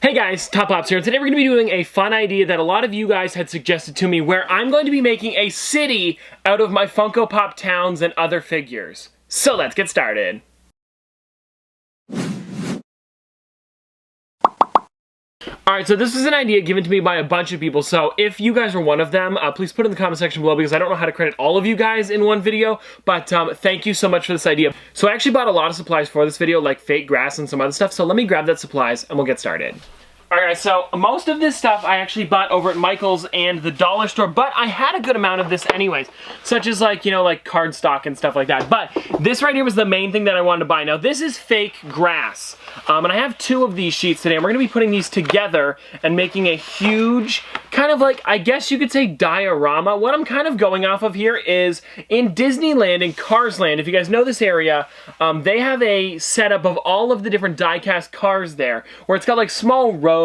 Hey guys, Top Pops here, and today we're going to be doing a fun idea that a lot of you guys had suggested to me where I'm going to be making a city out of my Funko Pop towns and other figures. So let's get started. Alright, so this is an idea given to me by a bunch of people, so if you guys are one of them, please put it in the comment section below because I don't know how to credit all of you guys in one video, but thank you so much for this idea. So I actually bought a lot of supplies for this video, like fake grass and some other stuff, so let me grab that supplies and we'll get started. Alright guys, so most of this stuff I actually bought over at Michael's and the dollar store, but I had a good amount of this anyways, such as like, you know, like cardstock and stuff like that. But this right here was the main thing that I wanted to buy. Now this is fake grass, and I have two of these sheets today, and we're going to be putting these together and making a huge, kind of like, I guess you could say diorama. What I'm kind of going off of here is in Disneyland, in Cars Land, if you guys know this area, they have a setup of all of the different die-cast cars there, where it's got like small roads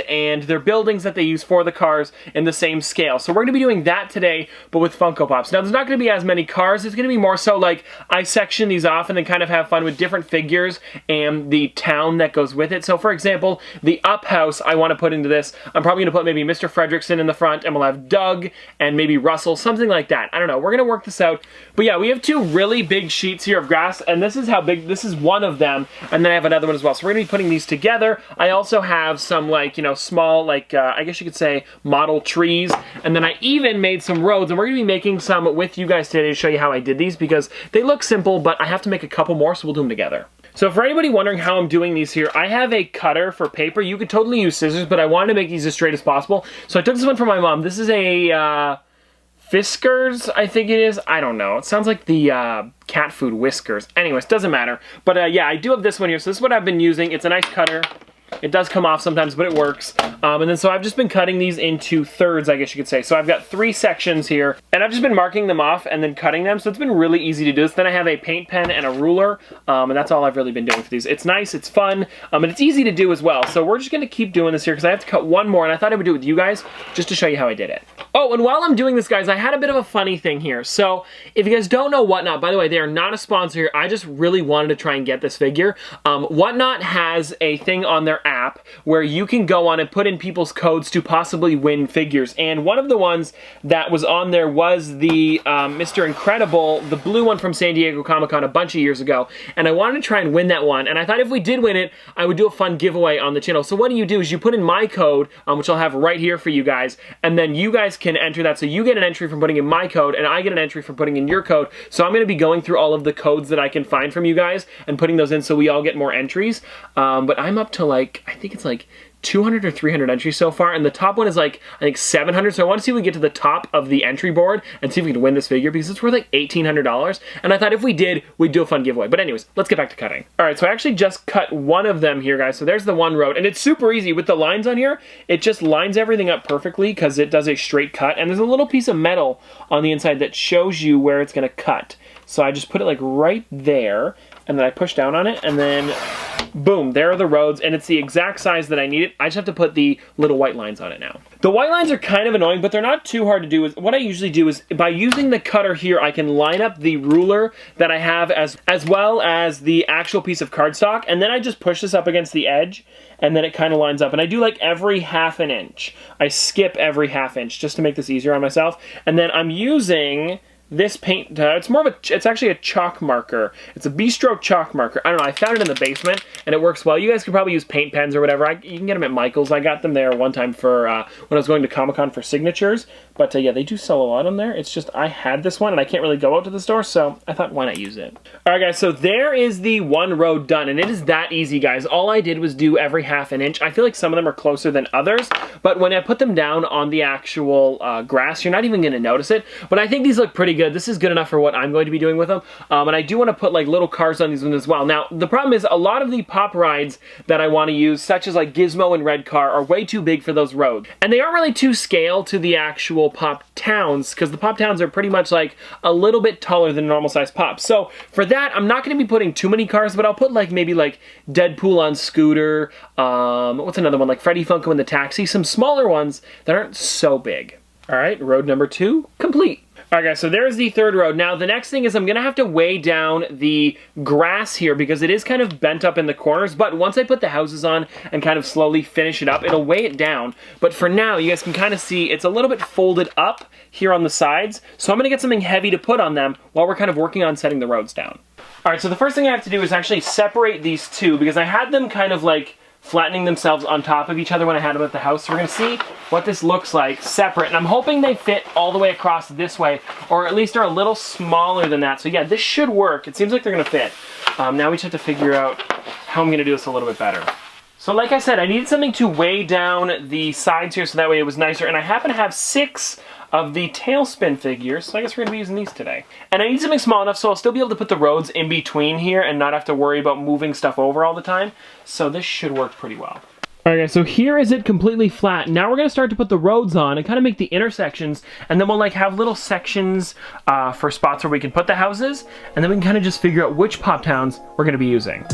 and their buildings that they use for the cars in the same scale. So we're going to be doing that today, but with Funko Pops. Now there's not going to be as many cars, it's going to be more so like I section these off and then kind of have fun with different figures and the town that goes with it. So for example, the Up House I want to put into this, I'm probably going to put maybe Mr. Fredrickson in the front, and we'll have Doug and maybe Russell, something like that. I don't know, we're going to work this out. But yeah, we have two really big sheets here of grass, and this is how big, this is one of them, and then I have another one as well. So we're going to be putting these together. I also have some like, you know, small, like, I guess you could say model trees, and then I even made some roads, and we're going to be making some with you guys today to show you how I did these, because they look simple, but I have to make a couple more, so we'll do them together. So for anybody wondering how I'm doing these here, I have a cutter for paper. You could totally use scissors, but I wanted to make these as straight as possible. So I took this one from my mom. This is a Fiskars, I think it is. I don't know. It sounds like the cat food Whiskers. Anyways, doesn't matter. But yeah, I do have this one here. So this is what I've been using. It's a nice cutter. It does come off sometimes, but it works. And then so I've just been cutting these into thirds, I guess you could say. So I've got 3 sections here, and I've just been marking them off and then cutting them. So it's been really easy to do this. Then I have a paint pen and a ruler, and that's all I've really been doing for these. It's nice, it's fun, and it's easy to do as well. So we're just gonna keep doing this here because I have to cut one more, and I thought I would do it with you guys just to show you how I did it. Oh, and while I'm doing this, guys, I had a bit of a funny thing here. So if you guys don't know Whatnot, by the way, they are not a sponsor here. I just really wanted to try and get this figure. Whatnot has a thing on their app where you can go on and put in people's codes to possibly win figures. And one of the ones that was on there was the Mr. Incredible, the blue one from San Diego Comic-Con a bunch of years ago. And I wanted to try and win that one. And I thought if we did win it, I would do a fun giveaway on the channel. So what do is you put in my code, which I'll have right here for you guys, and then you guys can enter that. So you get an entry from putting in my code, and I get an entry from putting in your code. So I'm going to be going through all of the codes that I can find from you guys and putting those in so we all get more entries. But I'm up to like, I think it's like 200 or 300 entries so far, and the top one is like, I think 700, so I want to see if we get to the top of the entry board and see if we can win this figure, because it's worth like $1,800, and I thought if we did, we'd do a fun giveaway. But anyways, let's get back to cutting. Alright, so I actually just cut one of them here, guys, so there's the one road, and it's super easy. With the lines on here, it just lines everything up perfectly, because it does a straight cut, and there's a little piece of metal on the inside that shows you where it's going to cut. So I just put it like right there, and then I push down on it, and then boom, there are the roads, and it's the exact size that I need it. I just have to put the little white lines on it now. The white lines are kind of annoying, but they're not too hard to do. What I usually do is, by using the cutter here, I can line up the ruler that I have as well as the actual piece of cardstock, and then I just push this up against the edge, and then it kind of lines up. And I do like every ½ an inch. I skip every ½ inch just to make this easier on myself. And then I'm using this paint, it's actually a chalk marker. It's a B-stroke chalk marker. I don't know, I found it in the basement, and it works well. You guys could probably use paint pens or whatever. You can get them at Michael's. I got them there one time for when I was going to Comic-Con for signatures. But yeah, they do sell a lot on there. It's just, I had this one, and I can't really go out to the store, so I thought, why not use it? Alright guys, so there is the one road done, and it is that easy, guys. All I did was do every ½ an inch. I feel like some of them are closer than others, but when I put them down on the actual grass, you're not even going to notice it. But I think these look pretty good. This is good enough for what I'm going to be doing with them. And I do want to put like little cars on these ones as well. Now, the problem is a lot of the pop rides that I want to use, such as like Gizmo and Red Car, are way too big for those roads. And they aren't really to scale to the actual pop towns, because the pop towns are pretty much like a little bit taller than normal size pop. So for that, I'm not going to be putting too many cars, but I'll put like maybe like Deadpool on scooter, what's another one, like Freddy Funko in the taxi, some smaller ones that aren't so big. Alright, road number 2, complete. Alright guys, so there's the third road. Now the next thing is I'm going to have to weigh down the grass here because it is kind of bent up in the corners, but once I put the houses on and kind of slowly finish it up, it'll weigh it down. But for now, you guys can kind of see it's a little bit folded up here on the sides, so I'm going to get something heavy to put on them while we're kind of working on setting the roads down. Alright, so the first thing I have to do is actually separate these two because I had them kind of like flattening themselves on top of each other when I had them at the house. So we're going to see what this looks like separate. And I'm hoping they fit all the way across this way, or at least are a little smaller than that. So yeah, this should work. It seems like they're going to fit. Now we just have to figure out how I'm going to do this a little bit better. So like I said, I needed something to weigh down the sides here so that way it was nicer. And I happen to have 6 of the tailspin figures, so I guess we're going to be using these today. And I need something small enough so I'll still be able to put the roads in between here and not have to worry about moving stuff over all the time. So this should work pretty well. Alright guys, so here is it completely flat. Now we're going to start to put the roads on and kind of make the intersections, and then we'll like have little sections for spots where we can put the houses, and then we can kind of just figure out which Pop Towns we're going to be using.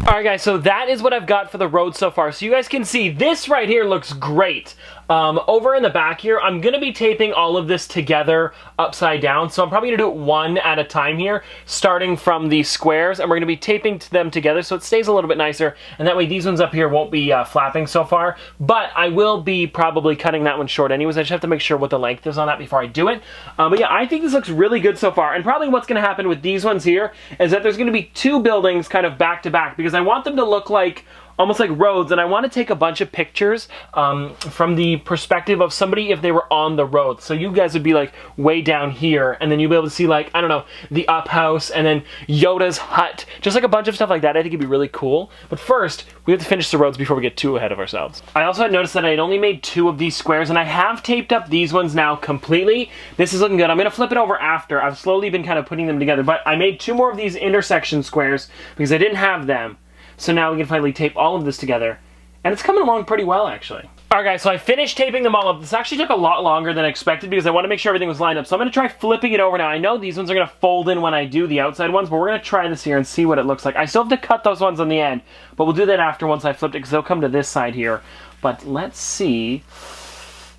Alright guys, so that is what I've got for the road so far. So you guys can see this right here looks great. Over in the back here, I'm going to be taping all of this together upside down. So I'm probably going to do it one at a time here, starting from the squares, and we're going to be taping them together so it stays a little bit nicer, and that way these ones up here won't be flapping so far. But I will be probably cutting that one short anyways. I just have to make sure what the length is on that before I do it. But yeah, I think this looks really good so far. And probably what's going to happen with these ones here is that there's going to be 2 buildings kind of back to back because I want them to look like almost like roads, and I want to take a bunch of pictures from the perspective of somebody if they were on the road. So you guys would be like way down here, and then you'll be able to see like, I don't know, the up house, and then Yoda's hut, just like a bunch of stuff like that. I think it'd be really cool. But first, we have to finish the roads before we get too ahead of ourselves. I also had noticed that I had only made 2 of these squares, and I have taped up these ones now completely. This is looking good. I'm going to flip it over after. I've slowly been kind of putting them together, but I made 2 more of these intersection squares because I didn't have them. So now we can finally tape all of this together. And it's coming along pretty well, actually. Alright guys, so I finished taping them all up. This actually took a lot longer than expected because I want to make sure everything was lined up. So I'm going to try flipping it over now. I know these ones are going to fold in when I do the outside ones, but we're going to try this here and see what it looks like. I still have to cut those ones on the end, but we'll do that after once I flipped it because they'll come to this side here. But let's see.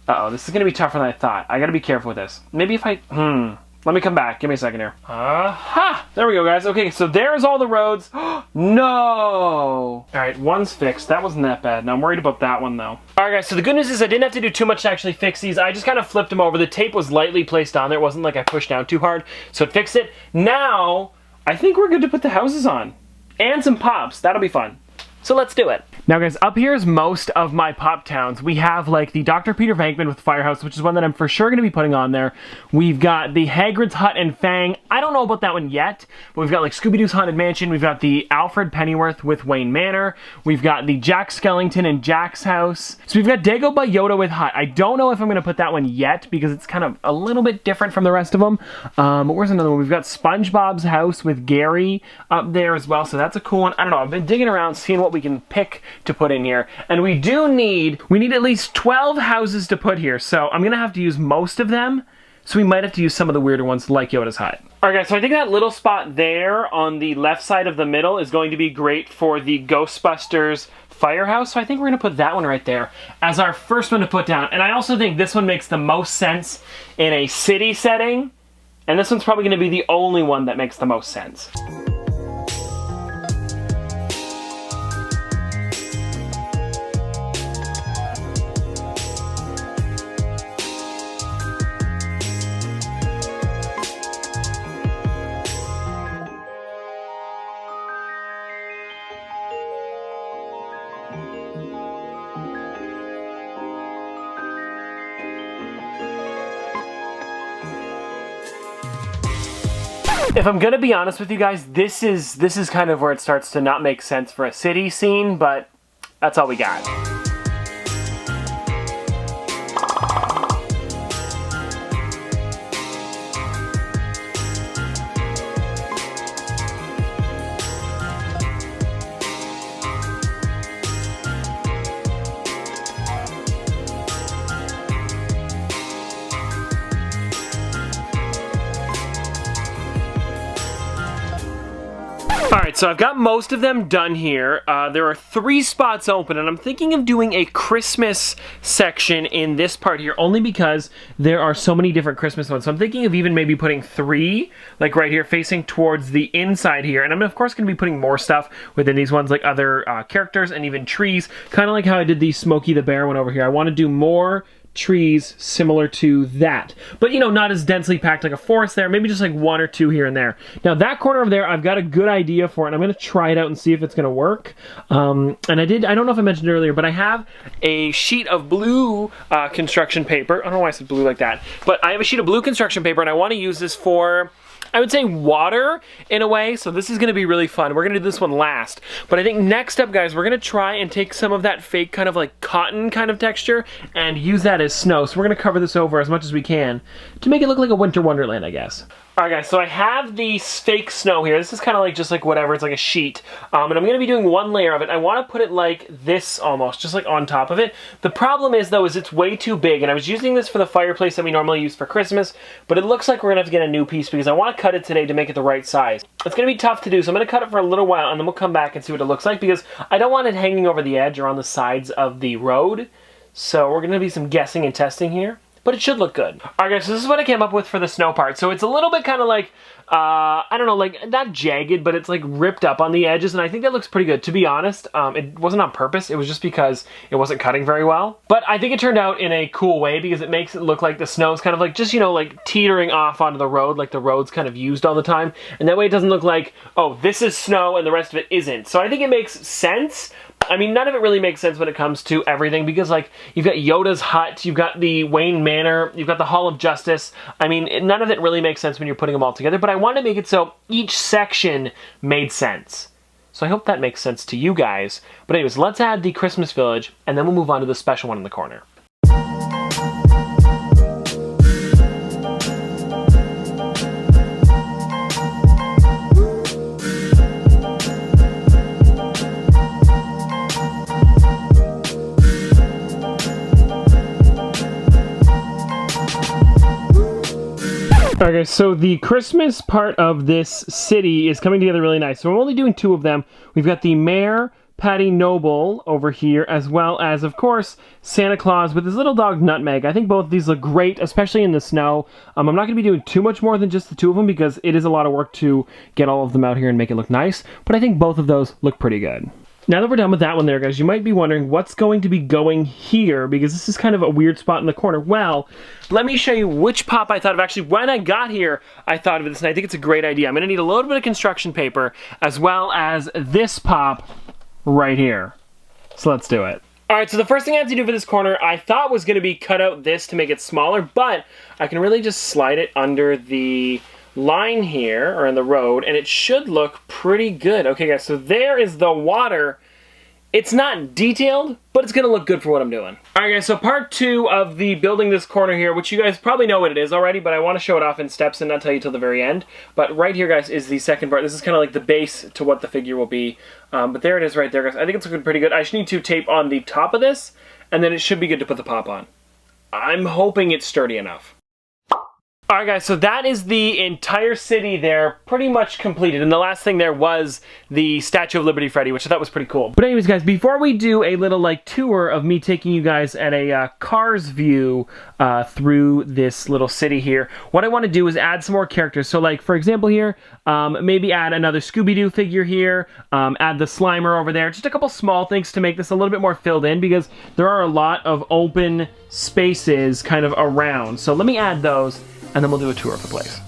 Uh-oh, this is going to be tougher than I thought. I got to be careful with this. Maybe if I... Let me come back. Give me a second here. Aha! There we go, guys. Okay, so there's all the roads. No! Alright, one's fixed. That wasn't that bad. Now I'm worried about that one, though. Alright, guys, so the good news is I didn't have to do too much to actually fix these. I just kind of flipped them over. The tape was lightly placed on there. It wasn't like I pushed down too hard, so it fixed it. Now, I think we're good to put the houses on. And some pops. That'll be fun. So let's do it. Now guys, up here is most of my Pop Towns. We have like the Dr. Peter Venkman with Firehouse, which is one that I'm for sure going to be putting on there. We've got the Hagrid's Hut and Fang. I don't know about that one yet, but we've got like Scooby-Doo's Haunted Mansion. We've got the Alfred Pennyworth with Wayne Manor. We've got the Jack Skellington and Jack's House. So we've got Dago by Yoda with Hut. I don't know if I'm going to put that one yet because it's kind of a little bit different from the rest of them. But where's another one? We've got SpongeBob's House with Gary up there as well. So that's a cool one. I don't know. I've been digging around, seeing what we can pick to put in here. And we need at least 12 houses to put here. So I'm going to have to use most of them. So we might have to use some of the weirder ones like Yoda's Hut. Alright guys, so I think that little spot there on the left side of the middle is going to be great for the Ghostbusters Firehouse. So I think we're going to put that one right there as our first one to put down. And I also think this one makes the most sense in a city setting. And this one's probably going to be the only one that makes the most sense. If I'm gonna be honest with you guys, this is kind of where it starts to not make sense for a city scene, but that's all we got. Alright, so I've got most of them done here. There are 3 spots open, and I'm thinking of doing a Christmas section in this part here, only because there are so many different Christmas ones. So I'm thinking of even maybe putting 3, like right here, facing towards the inside here. And I'm, of course, going to be putting more stuff within these ones, like other characters and even trees. Kind of like how I did the Smokey the Bear one over here. I want to do more trees similar to that, but you know, not as densely packed like a forest there, maybe just like 1 or 2 here and there. Now that corner over there, I've got a good idea for it. I'm going to try it out and see if it's going to work. And I don't know if I mentioned it earlier, but I have a sheet of blue construction paper. I don't know why I said blue like that, but I have a sheet of blue construction paper, and I want to use this for, I would say, water in a way. So this is going to be really fun. We're going to do this one last. But I think next up, guys, we're going to try and take some of that fake kind of like cotton kind of texture and use that as snow. So we're going to cover this over as much as we can to make it look like a winter wonderland, I guess. Alright guys, so I have the fake snow here. This is kind of like just like whatever, it's like a sheet. And I'm going to be doing 1 layer of it. I want to put it like this almost, just like on top of it. The problem is though, is it's way too big, and I was using this for the fireplace that we normally use for Christmas, but it looks like we're going to have to get a new piece because I want to cut it today to make it the right size. It's going to be tough to do, so I'm going to cut it for a little while and then we'll come back and see what it looks like because I don't want it hanging over the edge or on the sides of the road. So we're going to be some guessing and testing here. But it should look good. Alright guys, so this is what I came up with for the snow part. So it's a little bit kind of like, I don't know, like, not jagged, but it's like ripped up on the edges, and I think that looks pretty good. To be honest, it wasn't on purpose, it was just because it wasn't cutting very well. But I think it turned out in a cool way because it makes it look like the snow's kind of like, just, you know, like teetering off onto the road, like the road's kind of used all the time. And that way it doesn't look like, oh, this is snow and the rest of it isn't. So I think it makes sense. I mean, none of it really makes sense when it comes to everything because, like, you've got Yoda's hut, you've got the Wayne Manor, you've got the Hall of Justice. I mean, none of it really makes sense when you're putting them all together, but I want to make it so each section made sense. So I hope that makes sense to you guys. But anyways, let's add the Christmas Village, and then we'll move on to the special one in the corner. Okay, so the Christmas part of this city is coming together really nice. So I'm only doing 2 of them. We've got the Mayor, Patty Noble, over here, as well as, of course, Santa Claus with his little dog Nutmeg. I think both of these look great, especially in the snow. I'm not going to be doing too much more than just the 2 of them because it is a lot of work to get all of them out here and make it look nice. But I think both of those look pretty good. Now that we're done with that one there, guys, you might be wondering what's going to be going here, because this is kind of a weird spot in the corner. Well, let me show you which pop I thought of. Actually, when I got here, I thought of this, and I think it's a great idea. I'm going to need a little bit of construction paper, as well as this pop right here. So let's do it. Alright, so the first thing I have to do for this corner, I thought was going to be cut out this to make it smaller, but I can really just slide it under the line here, or in the road, and it should look pretty good. Okay guys, so there is the water. It's not detailed, but it's gonna look good for what I'm doing. Alright guys, so part 2 of the building this corner here, which you guys probably know what it is already, but I want to show it off in steps and not tell you till the very end. But right here, guys, is the second part. This is kind of like the base to what the figure will be. But there it is right there, guys. I think it's looking pretty good. I just need to tape on the top of this, and then it should be good to put the pop on. I'm hoping it's sturdy enough. Alright guys, so that is the entire city there pretty much completed, and the last thing there was the Statue of Liberty Freddy, which I thought was pretty cool. But anyways guys, before we do a little like tour of me taking you guys at a car's view through this little city here, what I want to do is add some more characters. So like for example here, maybe add another Scooby-Doo figure here, add the Slimer over there, just a couple small things to make this a little bit more filled in because there are a lot of open spaces kind of around. So let me add those, and then we'll do a tour of the place.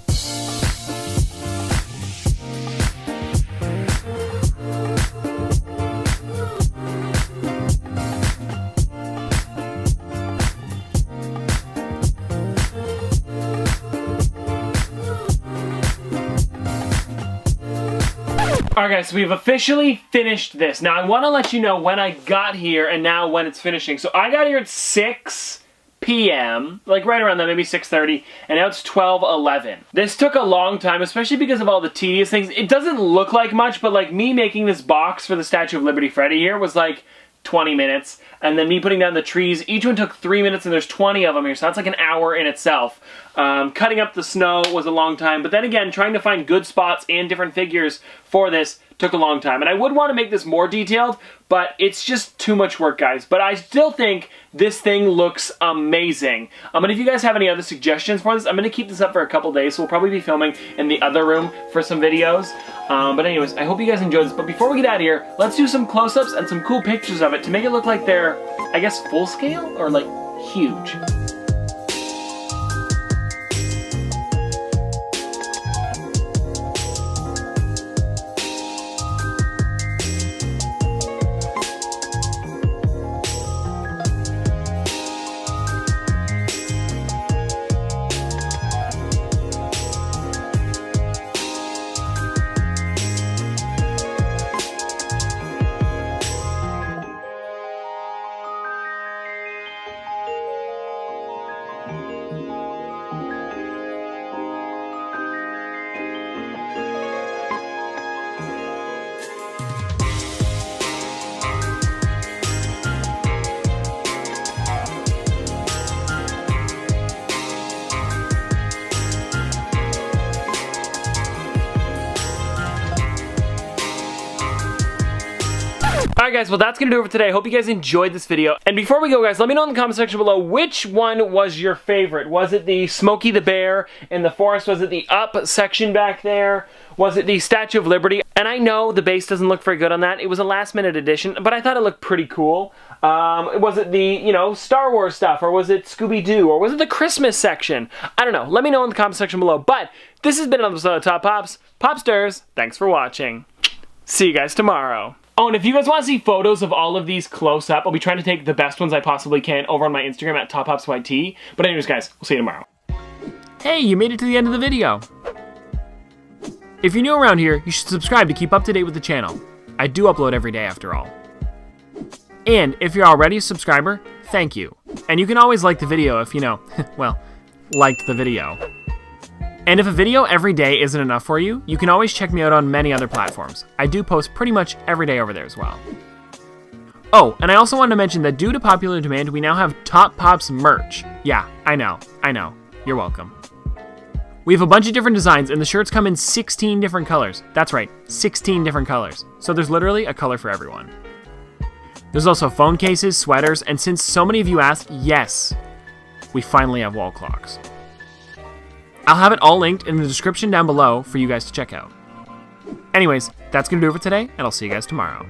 Alright guys, so we've officially finished this. Now I want to let you know when I got here and now when it's finishing. So I got here at 6 p.m., like right around that, maybe 6:30, and now it's 12:11. This took a long time, especially because of all the tedious things. It doesn't look like much, but like me making this box for the Statue of Liberty Freddy here was like 20 minutes, and then me putting down the trees, each one took 3 minutes, and there's 20 of them here, so that's like an hour in itself. Cutting up the snow was a long time, but then again, trying to find good spots and different figures for this took a long time. And I would want to make this more detailed, but it's just too much work, guys. But I still think this thing looks amazing. And if you guys have any other suggestions for this, I'm going to keep this up for a couple days, so we'll probably be filming in the other room for some videos. But anyways, I hope you guys enjoyed this. But before we get out of here, let's do some close-ups and some cool pictures of it to make it look like they're, I guess, full scale or like huge. Alright guys, well that's going to do it for today. I hope you guys enjoyed this video. And before we go guys, let me know in the comment section below which one was your favorite. Was it the Smokey the Bear in the forest? Was it the up section back there? Was it the Statue of Liberty? And I know the base doesn't look very good on that. It was a last minute addition, but I thought it looked pretty cool. Was it the, you know, Star Wars stuff? Or was it Scooby-Doo? Or was it the Christmas section? I don't know. Let me know in the comment section below. But this has been another episode of Top Pops. Popsters, thanks for watching. See you guys tomorrow. Oh, and if you guys want to see photos of all of these close up, I'll be trying to take the best ones I possibly can over on my Instagram at TopPopsYT. But anyways, guys, we'll see you tomorrow. Hey, you made it to the end of the video. If you're new around here, you should subscribe to keep up to date with the channel. I do upload every day after all. And if you're already a subscriber, thank you. And you can always like the video if you know, well, liked the video. And if a video every day isn't enough for you, you can always check me out on many other platforms. I do post pretty much every day over there as well. Oh, and I also wanted to mention that due to popular demand, we now have Top Pops merch. Yeah, I know. You're welcome. We have a bunch of different designs, and the shirts come in 16 different colors. That's right, 16 different colors. So there's literally a color for everyone. There's also phone cases, sweaters, and since so many of you asked, yes, we finally have wall clocks. I'll have it all linked in the description down below for you guys to check out. Anyways, that's going to do it for today, and I'll see you guys tomorrow.